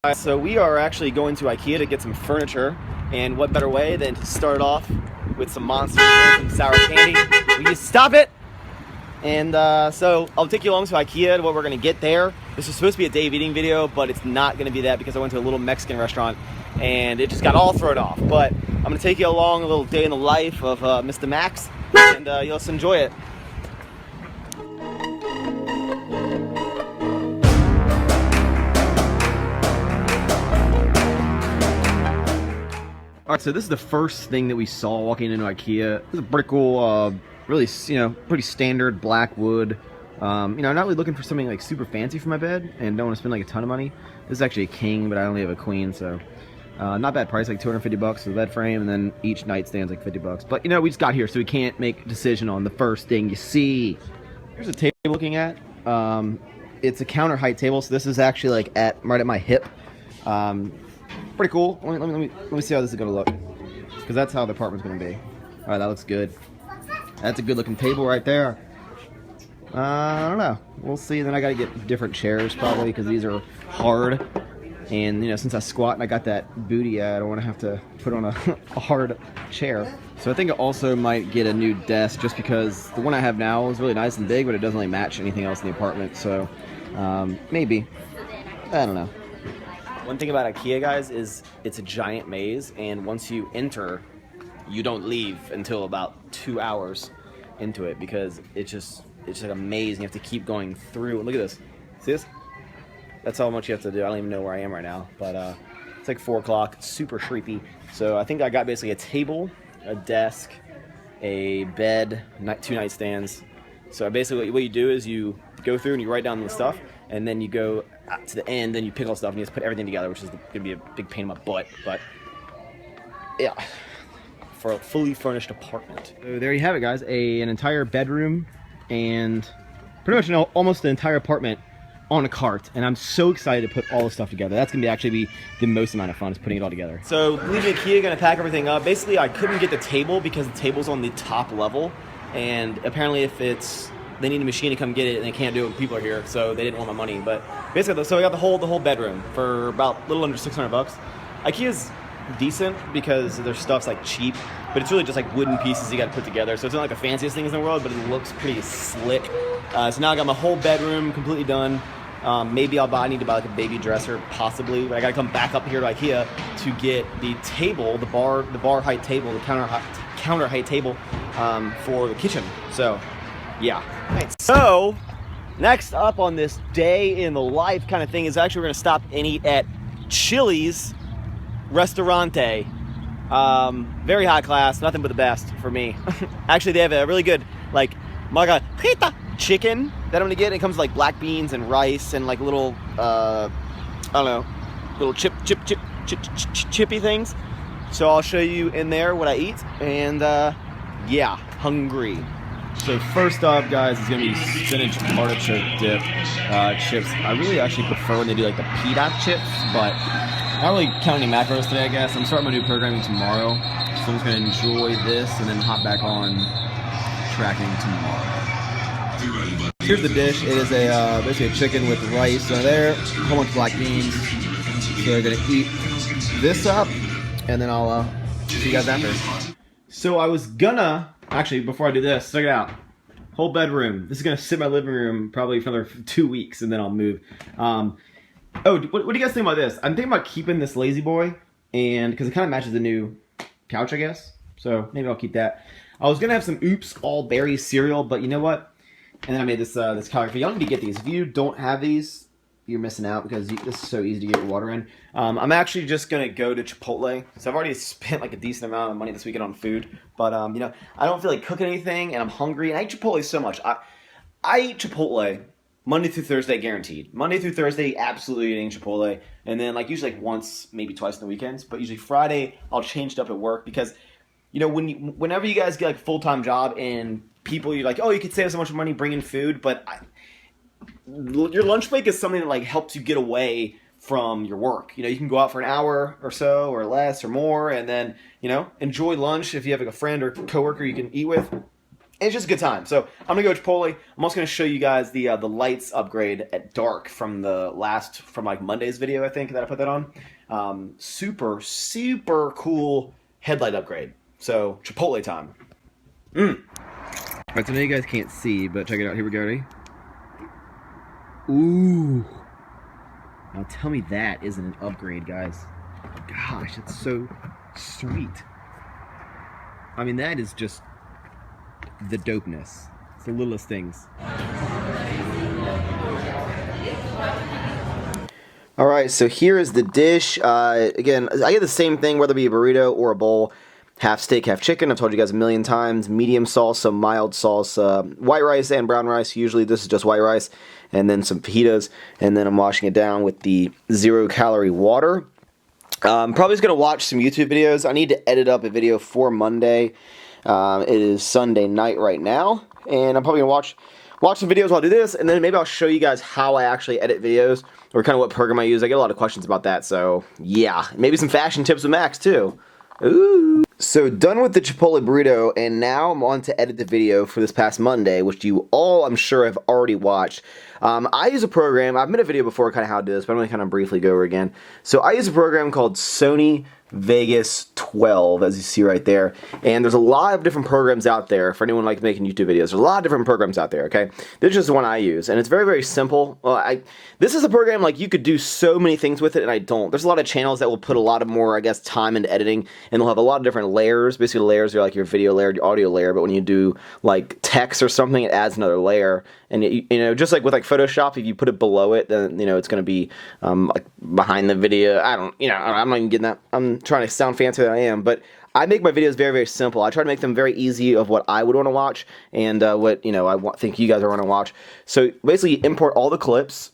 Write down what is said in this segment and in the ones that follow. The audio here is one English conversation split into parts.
Guys, so we are actually going to IKEA to get some furniture, and what better way than to start off with some monsters and some sour candy. Will you stop it? And so I'll take you along to IKEA to what we're going to get there. This is supposed to be a Dave eating video, but it's not going to be that because I went to a little Mexican restaurant and it just got all thrown off. But I'm going to take you along a little day in the life of Mr. Maxx, and you'll just enjoy it. Alright, so this is the first thing that we saw walking into IKEA. This is a pretty cool, really, pretty standard black wood. I'm not really looking for something like super fancy for my bed and don't want to spend like a ton of money. This is actually a king, but I only have a queen, so not bad price, like 250 bucks for the bed frame, and then each nightstand's like 50 bucks. But we just got here, so we can't make a decision on the first thing you see. Here's a table we're looking at. It's a counter height table, so this is actually like right at my hip. Pretty cool. Let me see how this is gonna look, because that's how the apartment's gonna be. All right, that looks good. That's a good looking table right there. I don't know. We'll see. Then I gotta get different chairs probably, because these are hard. And since I squat and I got that booty, I don't want to have to put on a hard chair. So I think I also might get a new desk, just because the one I have now is really nice and big, but it doesn't really match anything else in the apartment. So maybe. I don't know. One thing about IKEA, guys, is it's a giant maze, and once you enter, you don't leave until about 2 hours into it, because it's like a maze, and you have to keep going through. Look at this. See this? That's how much you have to do. I don't even know where I am right now, but it's like 4 o'clock. Super creepy. So I think I got basically a table, a desk, a bed, 2 nightstands. So basically what you do is you go through and you write down the stuff, and then you go out to the end, then you pick all the stuff and you just put everything together, which is going to be a big pain in my butt. But yeah, for a fully furnished apartment. So there you have it, guys. An entire bedroom and pretty much almost the entire apartment on a cart, and I'm so excited to put all this stuff together. That's gonna actually be the most amount of fun, is putting it all together. So leaving IKEA, gonna pack everything up. Basically, I couldn't get the table because the table's on the top level, and apparently they need a machine to come get it, and they can't do it when people are here, so they didn't want my money. But basically, so I got the whole bedroom for about a little under 600 bucks. IKEA's decent because their stuff's like cheap, but it's really just like wooden pieces you got to put together. So it's not like the fanciest things in the world, but it looks pretty slick. So now I got my whole bedroom completely done. Maybe I need to buy like a baby dresser, possibly, but I gotta come back up here to IKEA to get the table, the bar height table, the counter height table for the kitchen. So yeah. Right. So next up on this day in the life kind of thing is actually we're gonna stop and eat at Chili's Restaurante. Very high class, nothing but the best for me. Actually, they have a really good like margarita chicken that I'm gonna get. It comes with like black beans and rice and like little I don't know, little chippy things. So I'll show you in there what I eat, and yeah, hungry. So first up, guys, is gonna be spinach artichoke dip chips. I really actually prefer when they do like the pita chips, but not really counting macros today, I guess. I'm starting my new programming tomorrow, so I'm just gonna enjoy this and then hop back on tracking tomorrow. Here's the dish. It is basically a chicken with rice there, a whole bunch of black beans. So we're gonna eat this up, and then I'll see you guys after. So I was gonna, actually, before I do this, check it out. Whole bedroom. This is gonna sit in my living room probably for another 2 weeks, and then I'll move. Oh, what do you guys think about this? I'm thinking about keeping this lazy boy, and because it kind of matches the new couch, I guess. So maybe I'll keep that. I was gonna have some Oops All Berry cereal, but you know what? And then I made this calendar. Y'all need to get these. If you don't have these, you're missing out, because this is so easy to get your water in. I'm actually just gonna go to Chipotle. So I've already spent like a decent amount of money this weekend on food, but I don't feel like cooking anything, and I'm hungry. And I eat Chipotle so much. I eat Chipotle Monday through Thursday, guaranteed. Monday through Thursday, absolutely eating Chipotle, and then like usually like once, maybe twice in the weekends. But usually Friday, I'll change it up at work, because whenever you guys get like a full-time job and people, you're like, oh, you could save so much money bringing food, but your lunch break is something that like helps you get away from your work. You can go out for an hour or so, or less, or more, and then enjoy lunch if you have like a friend or coworker you can eat with, it's just a good time. So I'm gonna go Chipotle. I'm also gonna show you guys the lights upgrade at dark from like Monday's video, I think, that I put that on. Super cool headlight upgrade. So Chipotle time. Alright, so now you guys can't see, but check it out. Here we go. Ready? Ooh. Now tell me that isn't an upgrade, guys. Gosh, it's so sweet. I mean, that is just the dopeness. It's the littlest things. Alright, so here is the dish. Again, I get the same thing, whether it be a burrito or a bowl. Half steak, half chicken. I've told you guys a million times. Medium salsa, mild salsa, white rice and brown rice. Usually this is just white rice. And then some fajitas. And then I'm washing it down with the 0-calorie water. Probably just going to watch some YouTube videos. I need to edit up a video for Monday. It is Sunday night right now. And I'm probably going to watch some videos while I do this. And then maybe I'll show you guys how I actually edit videos. Or kind of what program I use. I get a lot of questions about that. So, yeah. Maybe some fashion tips with Maxx, too. Ooh. So done with the Chipotle burrito, and now I'm on to edit the video for this past Monday, which you all, I'm sure, have already watched. I use a program. I've made a video before kind of how to do this, but I'm going to kind of briefly go over again. So I use a program called Sony Vegas 12, as you see right there. And there's a lot of different programs out there for anyone like making YouTube videos. There's a lot of different programs out there, okay? This is just the one I use, and it's very simple. Well, this is a program, like, you could do so many things with it, and I don't. There's a lot of channels that will put a lot of more, I guess, time into editing, and they'll have a lot of different layers. Basically, the layers are like your video layer, your audio layer, but when you do, like, text or something, it adds another layer. And, you know, just like with, like, Photoshop, if you put it below it, then, you know, it's going to be, like, behind the video. I'm not even getting that. I'm trying to sound fancier than I am, but I make my videos very simple. I try to make them very easy of what I would want to watch and what, you know, think you guys are want to watch. So basically, you import all the clips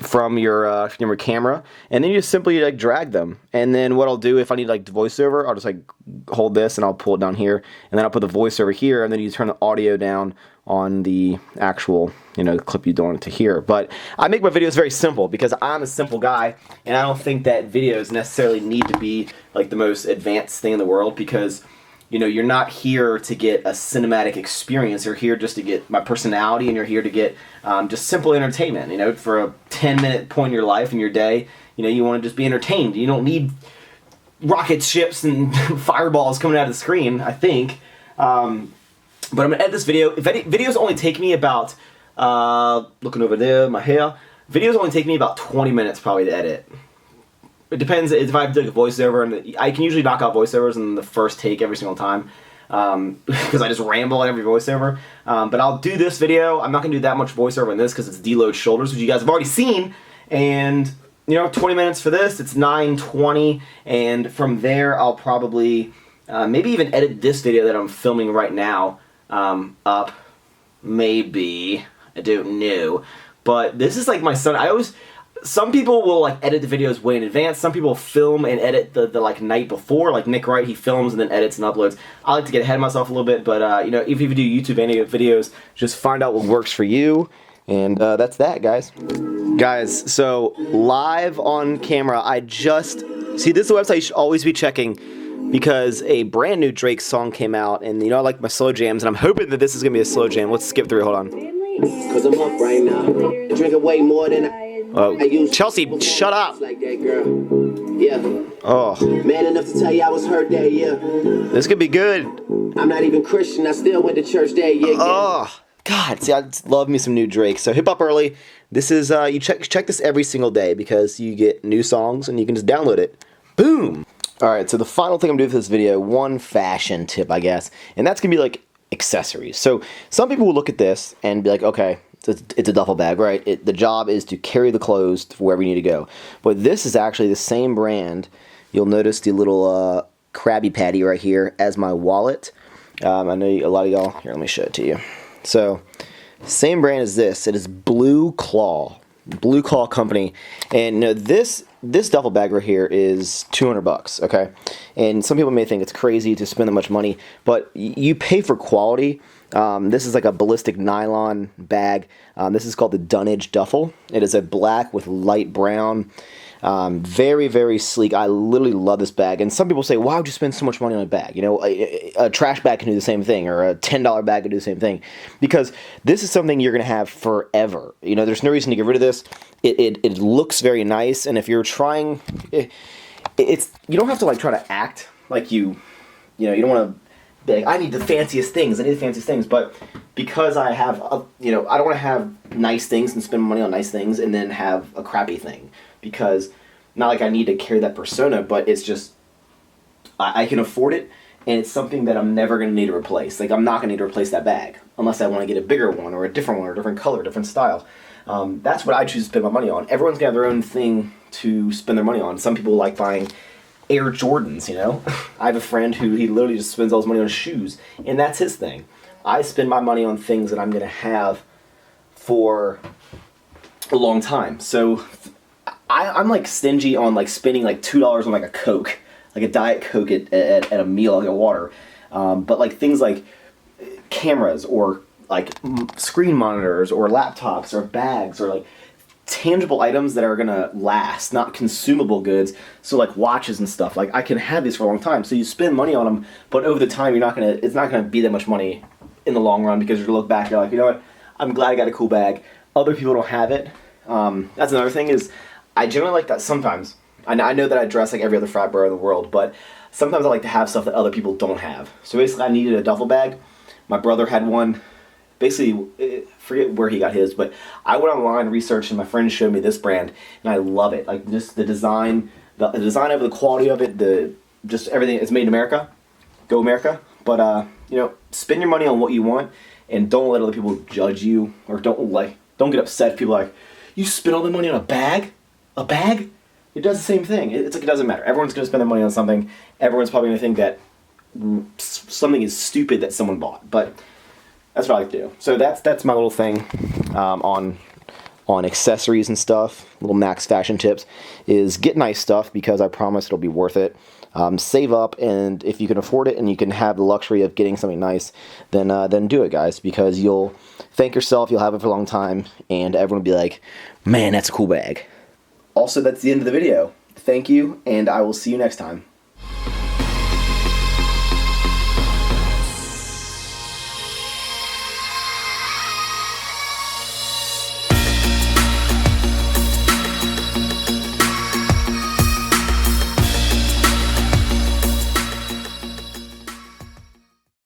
from your camera, and then you just simply like drag them. And then what I'll do if I need like voiceover, I'll just like hold this and I'll pull it down here, and then I'll put the voiceover here, and then you turn the audio down on the actual, you know, clip you don't want it to hear. But I make my videos very simple because I'm a simple guy, and I don't think that videos necessarily need to be like the most advanced thing in the world, because, you know, you're not here to get a cinematic experience. You're here just to get my personality, and you're here to get just simple entertainment. You know, for a 10-minute point in your life and your day, you know, you want to just be entertained. You don't need rocket ships and fireballs coming out of the screen, I think. But I'm going to edit this video. Videos only take me about, looking over there, my hair, videos only take me about 20 minutes probably to edit. It depends if I have to do a voiceover, and I can usually knock out voiceovers in the first take every single time, because I just ramble at every voiceover. But I'll do this video. I'm not going to do that much voiceover in this because it's deload shoulders, which you guys have already seen. And, you know, 20 minutes for this, it's 9:20, and from there I'll probably maybe even edit this video that I'm filming right now up. Maybe. I don't know. But this is like my son. Some people will like edit the videos way in advance. Some people film and edit the like night before. Like Nick Wright, he films and then edits and uploads. I like to get ahead of myself a little bit, but you know, if you do YouTube videos, just find out what works for you. And that's that, guys. Guys, so live on camera, I just see, this is a website you should always be checking, because a brand new Drake song came out, and you know I like my slow jams, and I'm hoping that this is gonna be a slow jam. Let's skip through. Hold on. Cause I'm up right now, drinking way more than I used. Chelsea, shut up. Like that girl. Yeah. Oh. Man enough to tell you I was hurt that year. This could be good. I'm not even Christian. I still went to church that year. Oh. God, see, I just love me some new Drake. So hip hop early. This is you check this every single day, because you get new songs and you can just download it. Boom. All right, so the final thing I'm doing for this video, one fashion tip, I guess, and that's gonna be like accessories. So some people will look at this and be like, okay, it's a duffel bag, right? The job is to carry the clothes to wherever you need to go. But this is actually the same brand. You'll notice the little Krabby Patty right here as my wallet. I know a lot of y'all. Here, let me show it to you. So, same brand as this. It is Blue Claw company, and you know, this duffel bag right here is $200, okay? And some people may think it's crazy to spend that much money, but you pay for quality. This is like a ballistic nylon bag. This is called the Dunnage duffel. It is a black with light brown. Very, very sleek. I literally love this bag. And some people say, why would you spend so much money on a bag? You know, a trash bag can do the same thing, or a $10 bag can do the same thing. Because this is something you're going to have forever. You know, there's no reason to get rid of this. It looks very nice, and if you're trying, it's you don't have to like try to act like you know, you don't want to be like, I need the fanciest things, but because I have, you know, I don't want to have nice things and spend money on nice things and then have a crappy thing, because not like I need to carry that persona, but it's just, I can afford it, and it's something that I'm never going to need to replace. Like, I'm not going to need to replace that bag unless I want to get a bigger one, or a different color, different style. That's what I choose to spend my money on. Everyone's going to have their own thing to spend their money on. Some people like buying Air Jordans, you know? I have a friend who he literally just spends all his money on shoes, and that's his thing. I spend my money on things that I'm going to have for a long time. So I'm like stingy on like spending like $2 on like a Coke, like a Diet Coke at a meal, I'll get water. But like things like cameras, or like screen monitors, or laptops, or bags, or like tangible items that are gonna last, not consumable goods. So like watches and stuff, like I can have these for a long time. So you spend money on them, but over the time it's not gonna be that much money in the long run, because you're gonna look back, you're like, you know what, I'm glad I got a cool bag. Other people don't have it. That's another thing, is I generally like that sometimes. I know that I dress like every other frat bro in the world, but sometimes I like to have stuff that other people don't have. So basically I needed a duffel bag. My brother had one. Basically, forget where he got his, but I went online, researched, and my friend showed me this brand, and I love it. Like, just the design of the quality of it, just everything. It's made in America. Go America. But you know, spend your money on what you want, and don't let other people judge you, or don't get upset if people are like, you spend all the money on a bag? A bag? It does the same thing. It's like, it doesn't matter. Everyone's going to spend their money on something. Everyone's probably going to think that something is stupid that someone bought, but that's what I like to do. So that's my little thing on accessories and stuff. Little Maxx fashion tips is get nice stuff, because I promise it'll be worth it. Save up, and if you can afford it and you can have the luxury of getting something nice, then do it, guys, because you'll thank yourself. You'll have it for a long time, and everyone will be like, man, that's a cool bag. Also, that's the end of the video. Thank you, and I will see you next time.